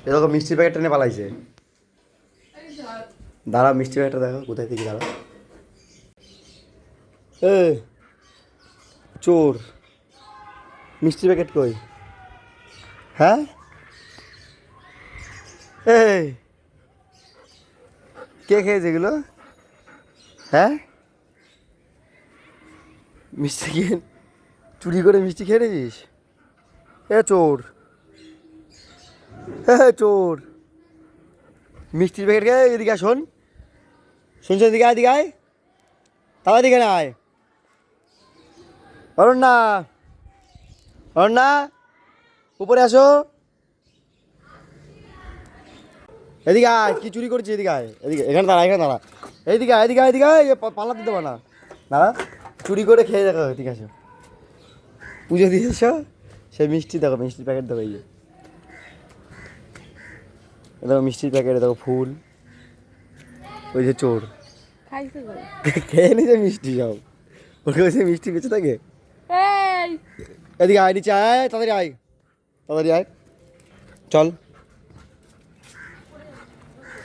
এরকম মিষ্টির প্যাকেটটা নিয়ে পালাইছে। দাঁড়া, মিষ্টির প্যাকেটটা দেখো কোথায় থেকে। দাঁড়া, এ চোর, মিষ্টির প্যাকেট কই? হ্যাঁ, এই কে খেয়েছে এগুলো? হ্যাঁ, মিষ্টি খেয়ে চুরি করে মিষ্টি খেয়ে নিয়েছিস? এ চোর, চোর, মিষ্টির প্যাকেট খেয়ে এদিকে আয়, শোন, শুনছো? এদিকে আয়, এদিকে আয়, তাও এদিকে না আয়। অরণ্যা, অরণ্যা, উপরে আসো, এদিকে আয়। কি চুরি করছিস? এদিকে আয়, এদিকে, এখানে দাঁড়া, এখানে দাঁড়া, এইদিকে আয়, এদিকে আয়, এদিকে আয়, পালাতে দেবো না। দাঁড়া, চুরি করে খেয়ে দেখো। ঠিক আছে, পুজো দিয়ে এসো, সেই মিষ্টি দেখো, মিষ্টির প্যাকেট দেখো, এই যে দেখো মিষ্টির প্যাকেট, দেখো ফুল। ওই যে চোর খেয়ে নিছে মিষ্টি সব। ওকে ওই মিষ্টি বেঁচে থাকে। এদিকে আয়, নিচে আয়, তাড়াতাড়ি আয়, তাড়াতাড়ি আয়, চল।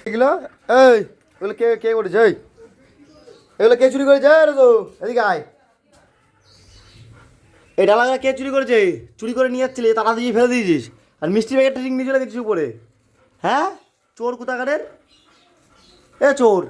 এগুলো, এই ওগুলো কে কে করেছে? এই এগুলো কে চুরি করেছে? রে তো এদিকে আয়। এই ডালাগুলো কে চুরি করেছে? চুরি করে নিয়ে যাচ্ছিলি, তাড়া দিয়ে ফেলে দিয়েছিস, আর মিষ্টির প্যাকেটটা ঠিক নিয়ে চলে গেছিস উপরে। হ্যাঁ, চোর কোথাকারের, এ চোর।